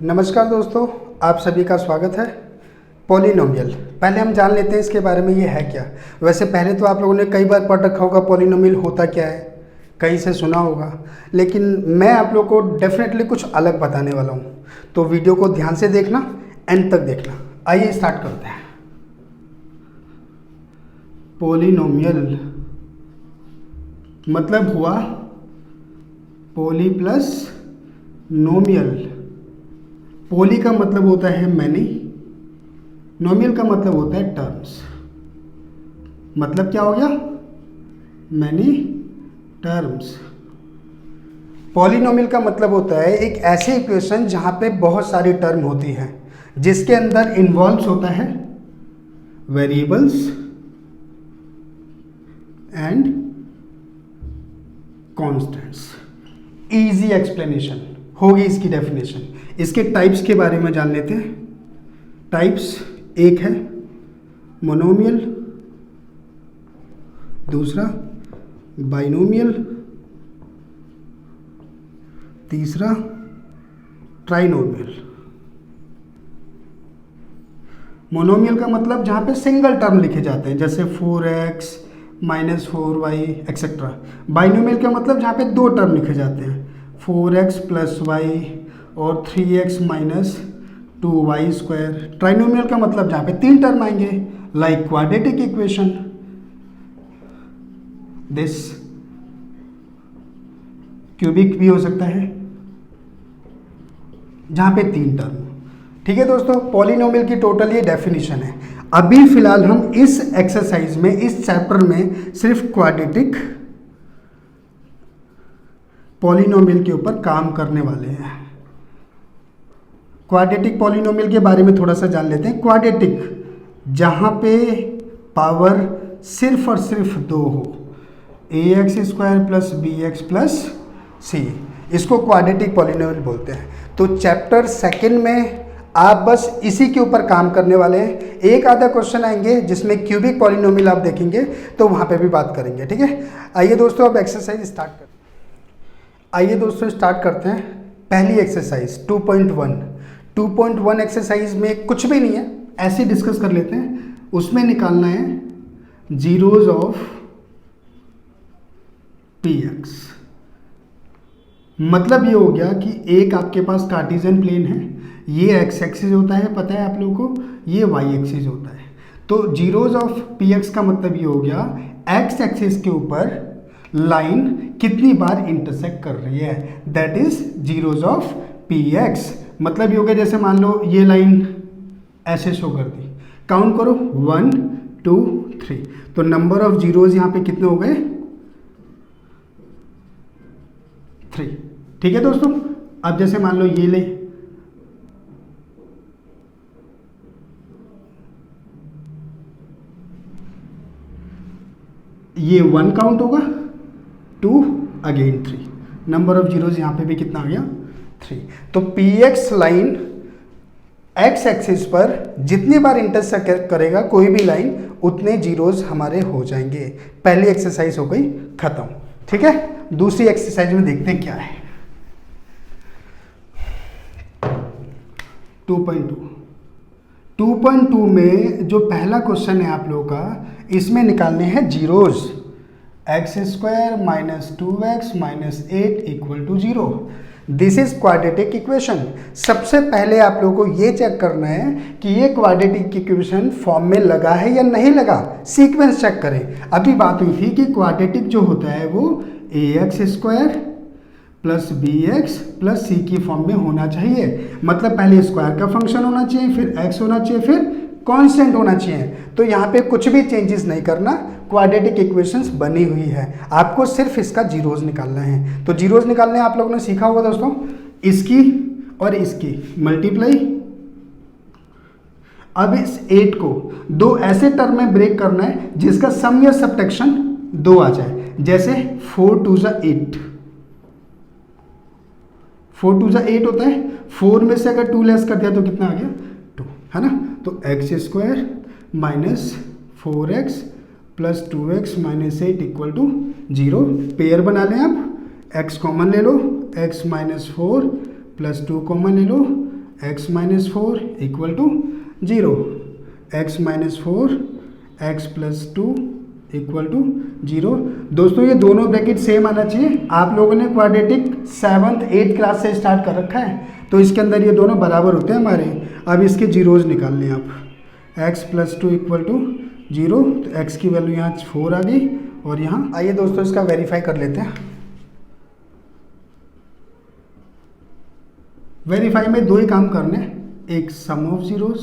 नमस्कार दोस्तों, आप सभी का स्वागत है। पॉलिनोमियल, पहले हम जान लेते हैं इसके बारे में, ये है क्या। वैसे पहले तो आप लोगों ने कई बार पढ़ रखा होगा पॉलिनोमियल होता क्या है, कहीं से सुना होगा, लेकिन मैं आप लोग को डेफिनेटली कुछ अलग बताने वाला हूँ। तो वीडियो को ध्यान से देखना, एंड तक देखना। आइए स्टार्ट करते हैं। पॉलिनोमियल मतलब हुआ पॉली प्लस नोमियल। पॉली का मतलब होता है मैनी, नोमियल का मतलब होता है टर्म्स। मतलब क्या हो गया? Many terms. पॉलिनोमियल का मतलब होता है एक ऐसी इक्वेशन जहां पे बहुत सारी टर्म होती हैं, जिसके अंदर इन्वॉल्व होता है variables and constants. Easy explanation होगी इसकी डेफिनेशन। इसके टाइप्स के बारे में जान लेते हैं। टाइप्स एक है मोनोमियल, दूसरा बाइनोमियल, तीसरा ट्राइनोमियल। मोनोमियल का मतलब जहां पे सिंगल टर्म लिखे जाते हैं, जैसे 4x minus 4y etcetera. Binomial का मतलब जहां पे दो टर्म लिखे जाते हैं, 4x प्लस वाई और 3x minus 2y square. Trinomial का मतलब जहां पे तीन टर्म आएंगे, like quadratic equation, this. Cubic भी हो सकता है जहां पे तीन टर्म। ठीक है दोस्तों, पॉलिनोमियल की टोटल ये डेफिनेशन है। अभी फिलहाल हम इस एक्सरसाइज में, इस चैप्टर में सिर्फ क्वाड्रेटिक पॉलिनोमियल के ऊपर काम करने वाले हैं। क्वाड्रेटिक पॉलिनोमियल के बारे में थोड़ा सा जान लेते हैं। क्वाड्रेटिक जहां पे पावर सिर्फ और सिर्फ दो हो, ax square plus bx plus c, इसको क्वाड्रेटिक पॉलिनोमियल बोलते हैं। तो चैप्टर सेकंड में आप बस इसी के ऊपर काम करने वाले हैं। एक आधा क्वेश्चन आएंगे जिसमें क्यूबिक पॉलिनोमियल आप देखेंगे, तो वहां पे भी बात करेंगे। ठीक है, आइए दोस्तों अब एक्सरसाइज स्टार्ट करते हैं। आइए दोस्तों स्टार्ट करते हैं। पहली एक्सरसाइज 2.1 एक्सरसाइज में कुछ भी नहीं है, ऐसे डिस्कस कर लेते हैं। उसमें निकालना है जीरोज ऑफ px। मतलब ये हो गया कि एक आपके पास कार्टेशियन प्लेन है, ये x एक्सिस होता है, पता है आप लोगों को, ये y एक्सिस होता है। तो जीरोज ऑफ px का मतलब ये हो गया x एक्सिस के ऊपर लाइन कितनी बार इंटरसेक्ट कर रही है, that is zeros of px। मतलब ये हो गया, जैसे मान लो ये लाइन ऐसे शो कर दी, काउंट करो 1 2 3, तो नंबर ऑफ जीरोज यहां पे कितने हो गए? 3। ठीक है दोस्तों, अब जैसे मान लो ये ले, ये 1 काउंट होगा, 2 अगेन 3, नंबर ऑफ जीरोज यहां पे भी कितना आ गया? 3। तो px लाइन x एक्सिस पर जितनी बार इंटरसेक्ट करेगा कोई भी लाइन, उतने जीरोज हमारे हो जाएंगे। पहली एक्सरसाइज हो गई खत्म। ठीक है, दूसरी एक्सरसाइज में देखते हैं क्या है। 2.2 में जो पहला क्वेश्चन है आप लोगों का, इसमें निकालने हैं zeros. X square minus 2x minus 8 equal to 0। This is quadratic equation. सबसे पहले आप लोगों को ये चेक करना है कि ये क्वाड्रेटिक इक्वेशन फॉर्म में लगा है या नहीं लगा। सीक्वेंस चेक करें। अभी बात हुई थी कि क्वाड्रेटिक जो होता है वो ax square plus bx plus c की फॉर्म में होना चाहिए। मतलब पहले स्क्वायर का फंक्शन होना चाहिए, फिर x होना चाहिए, फिर कांस्टेंट होना चाहिए। तो यहाँ पे कुछ भी चेंजेस नहीं करना, क्वाड्रेटिक इक्वेशंस बनी हुई है, आपको सिर्फ इसका जीरोज निकालना है। तो जीरोज निकालने आप लोगों ने सीखा होगा दोस्तों, इसकी और इसकी मल्टीप्लाई। अब इस 8 को दो ऐसे टर्म में ब्रेक करना है जिसका सम या सब्ट्रैक्शन 2 आ जाए, जैसे 4 2 जा 8, 4 2 जा 8 होता है। 4 में से अगर 2 लेस कर दिया तो कितना आ गया? 2, है ना। तो x square minus 4x plus 2x minus 8 equal to 0। Pair बना लें आप, x कॉमन ले लो, x माइनस 4 प्लस 2 कॉमन ले लो, x minus 4 equal to 0, x minus 4 एक्स प्लस 2 इक्वल टू 0। दोस्तों ये दोनों ब्रैकेट सेम आना चाहिए। आप लोगों ने क्वाड्रेटिक 7th 8th क्लास से स्टार्ट कर रखा है, तो इसके अंदर ये दोनों बराबर होते हैं हमारे। अब इसके जीरोज निकाल लें आप, एक्स प्लस 2 इक्वल टू 0, तो एक्स की वैल्यू यहाँ 4 आ गई और यहाँ। आइए दोस्तों इसका वेरीफाई कर लेते हैं। वेरीफाई में दो ही काम करने, एक sum of zeros.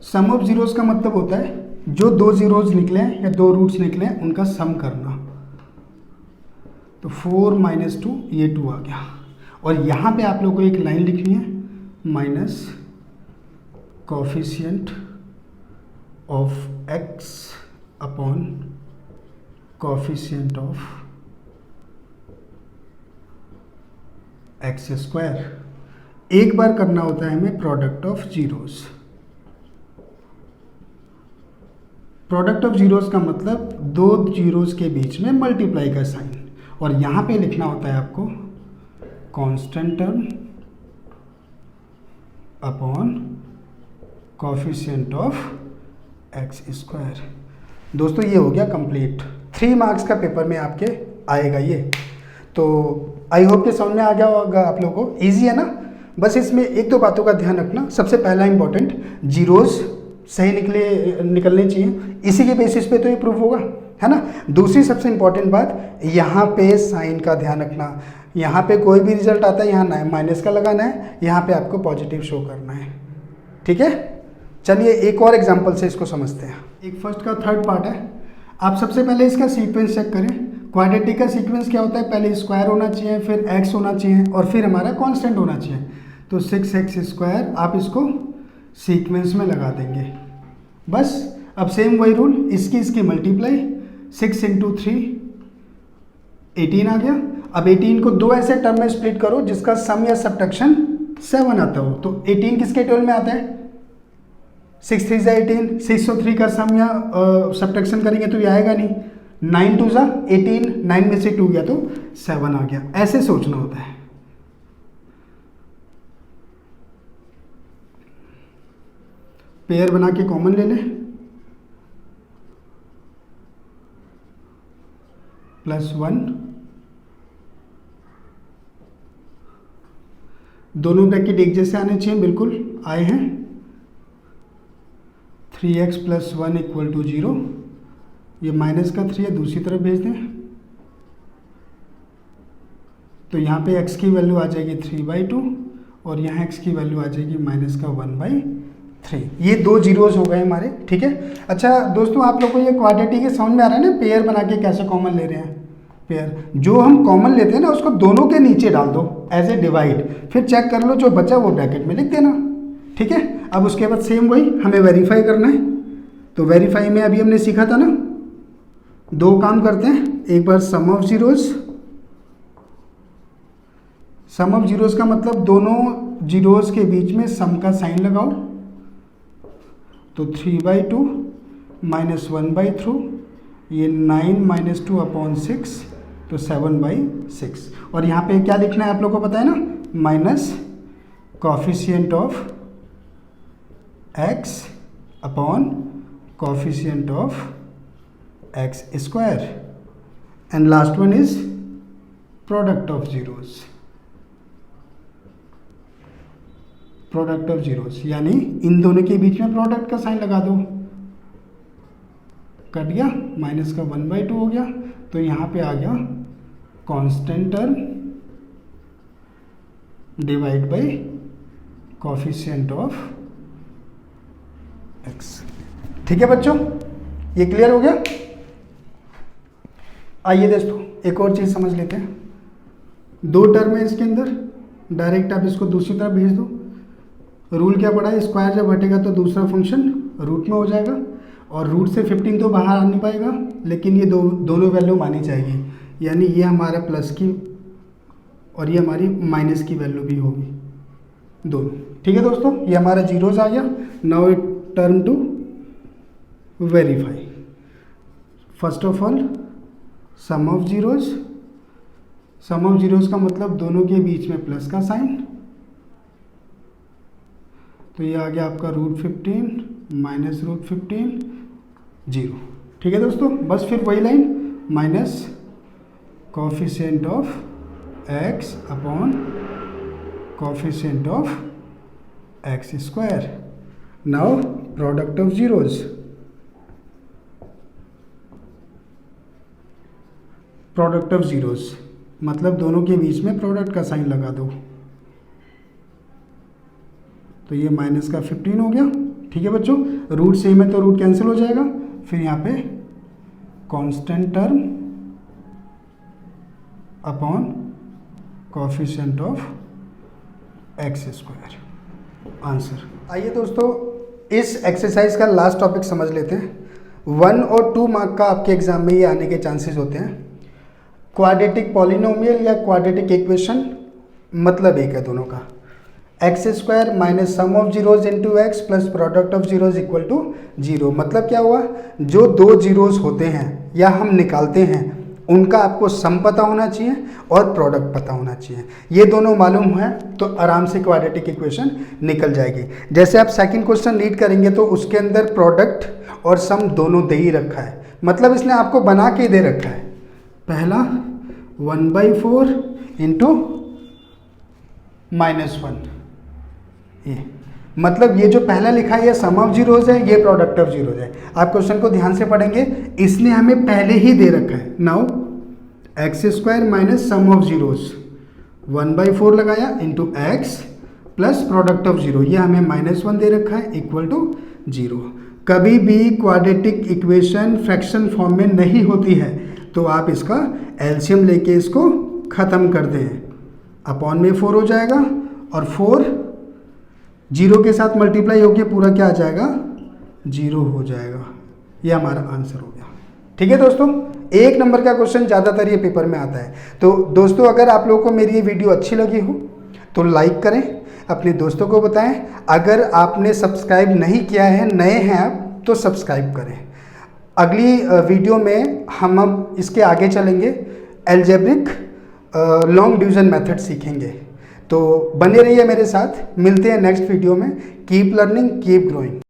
Sum of zeros का मतलब होता है जो दो जीरोज निकले या दो रूट्स निकले उनका सम करना। तो 4 माइनस 2 ये 2 आ गया, और यहाँ पे आप लोगों को एक लाइन लिखनी है minus coefficient of x upon coefficient of x square. एक बार करना होता है हमें product of zeros. Product of zeros का मतलब दो जीरोस के बीच में मल्टीप्लाई का साइन, और यहां पे लिखना होता है आपको constant term upon coefficient of x square. दोस्तों ये हो गया कंप्लीट। 3 मार्क्स का पेपर में आपके आएगा ये। तो आई होप कि समझ में आ गया होगा आप लोगों को। ईजी है ना। बस इसमें एक दो बातों का ध्यान रखना। सबसे पहला इंपॉर्टेंट, जीरोज सही निकलने चाहिए, इसी के बेसिस पे तो ये प्रूफ होगा, है ना। दूसरी सबसे इंपॉर्टेंट बात, यहाँ पे साइन का ध्यान रखना। यहाँ पे कोई भी रिजल्ट आता है यहाँ माइनस का लगाना है, यहाँ पे आपको पॉजिटिव शो करना है, ठीक है। चलिए एक और एग्जाम्पल से इसको समझते हैं। एक फर्स्ट का थर्ड पार्ट है। आप सबसे पहले इसका सीक्वेंस चेक करें। क्वाड्रेटिक का सीक्वेंस क्या होता है, पहले स्क्वायर होना चाहिए, फिर एक्स होना चाहिए और फिर हमारा कांस्टेंट होना चाहिए। तो 6x स्क्वायर आप इसको सीक्वेंस में लगा देंगे बस। अब सेम वही रूल, इसकी मल्टीप्लाई, 6 इंटू 3 18 आ गया। अब 18 को दो ऐसे टर्म में स्प्लिट करो जिसका सम या सब्ट्रैक्शन 7 आता हो। तो 18 किसके टेबल में आता है, 6 3 18, 603 का सम या सब्ट्रैक्शन करेंगे तो ये आएगा नहीं। 9 2 18, 9 में से 2 गया तो 7 आ गया। ऐसे सोचना होता है। पेयर बना के कॉमन ले लें, +1, दोनों ब्रैकेट एक जैसे आने चाहिए, बिल्कुल आए हैं। 3x + 1 equal to 0। ये माइनस का 3 है, दूसरी तरफ भेज दें तो यहाँ पे x की वैल्यू आ जाएगी 3/2 और यहाँ x की वैल्यू आ जाएगी -1/3। ये दो जीरोज हो गए हमारे, ठीक है। अच्छा दोस्तों, आप लोग को ये क्वाड्रेटिक के समझ में आ रहा है ना, पेयर बना के कैसे कॉमन ले रहे हैं। पेयर जो हम कॉमन लेते हैं ना, उसको दोनों के नीचे डाल दो एज ए डिवाइड, फिर चेक कर लो, जो बचा वो ब्रैकेट में लिख देना, ठीक है। अब उसके बाद सेम वही हमें वेरीफाई करना है। तो वेरीफाई में अभी हमने सीखा था ना, दो काम करते हैं। एक बार sum of zeros. Sum of zeros का मतलब दोनों जीरोज के बीच में सम का साइन लगाओ। तो 3/2 -1/3, ये 9 - 2/6, तो 7/6। और यहाँ पे क्या लिखना है आप लोग को पता है ना, minus coefficient of x upon coefficient of x square, and last one is product of zeros. Product of zeros यानी इन दोनों के बीच में प्रोडक्ट का साइन लगा दो। कट गया, माइनस का 1/2 हो गया, तो यहाँ पे आ गया constant term divide by coefficient of x. ठीक है बच्चों, ये क्लियर हो गया। आइए दोस्तों एक और चीज़ समझ लेते हैं। दो टर्म है इसके अंदर, डायरेक्ट आप इसको दूसरी तरफ भेज दो। रूल क्या पड़ा है, स्क्वायर जब हटेगा तो दूसरा फंक्शन रूट में हो जाएगा, और रूट से 15 तो बाहर आ नहीं पाएगा, लेकिन ये दोनों वैल्यू मानी जाएगी। यानी ये हमारा प्लस की और ये हमारी माइनस की वैल्यू भी होगी दोनों। ठीक है दोस्तों, ये हमारा जीरोज आ गया। Now it turn to verify. First of all sum of zeros sum of zeros का मतलब दोनों के बीच में प्लस का साइन, तो ये आ गया आपका √15 माइनस √15 0। ठीक है दोस्तों, बस फिर वही line minus coefficient of x upon coefficient of x square. Now product of zeros, product of zeros मतलब दोनों के बीच में प्रोडक्ट का साइन लगा दो, तो ये माइनस का 15 हो गया। ठीक है बच्चों, रूट सेम है तो रूट कैंसिल हो जाएगा, फिर यहाँ पे constant term upon coefficient of x square, answer. आइए दोस्तों इस एक्सरसाइज का लास्ट टॉपिक समझ लेते हैं। 1 और 2 मार्क का आपके एग्जाम में ये आने के चांसेस होते हैं। क्वाड्रेटिक पॉलिनोमियल या क्वाड्रेटिक इक्वेशन, मतलब एक है दोनों का, x square minus sum of zeros into x plus product of zeros equal to 0। मतलब क्या हुआ, जो दो जीरोज होते हैं या हम निकालते हैं उनका आपको सम पता होना चाहिए और प्रोडक्ट पता होना चाहिए। ये दोनों मालूम है तो आराम से क्वाड्रेटिक इक्वेशन निकल जाएगी। जैसे आप सेकंड क्वेश्चन रीड करेंगे तो उसके अंदर प्रोडक्ट और सम दोनों दे ही रखा है, मतलब इसने आपको बना के दे रखा है। पहला 1/4 इंटू -1, ये मतलब ये जो पहला लिखा है ये सम ऑफ जीरोज है, ये प्रोडक्ट ऑफ जीरोज है। आप क्वेश्चन को ध्यान से पढ़ेंगे, इसने हमें पहले ही दे रखा है। Now x square minus sum of zeros 1/4 लगाया into x plus product of zero, ये हमें -1 दे रखा है इक्वल टू 0। कभी भी क्वाड्रेटिक इक्वेशन फ्रैक्शन फॉर्म में नहीं होती है तो आप इसका एलसीएम लेके इसको ख़त्म कर दें, अपॉन में 4 हो जाएगा और 4 0 के साथ मल्टीप्लाई होकर पूरा क्या आ जाएगा, 0 हो जाएगा। ये हमारा आंसर हो गया। ठीक है दोस्तों, 1 नंबर का क्वेश्चन ज़्यादातर ये पेपर में आता है। तो दोस्तों अगर आप लोगों को मेरी ये वीडियो अच्छी लगी हो तो लाइक करें, अपने दोस्तों को बताएं। अगर आपने सब्सक्राइब नहीं किया है, नए हैं आप, तो सब्सक्राइब करें। अगली वीडियो में हम अब इसके आगे चलेंगे, एल्जेब्रिक लॉन्ग डिवीजन मेथड सीखेंगे। तो बने रहिए मेरे साथ, मिलते हैं नेक्स्ट वीडियो में। Keep learning, keep growing.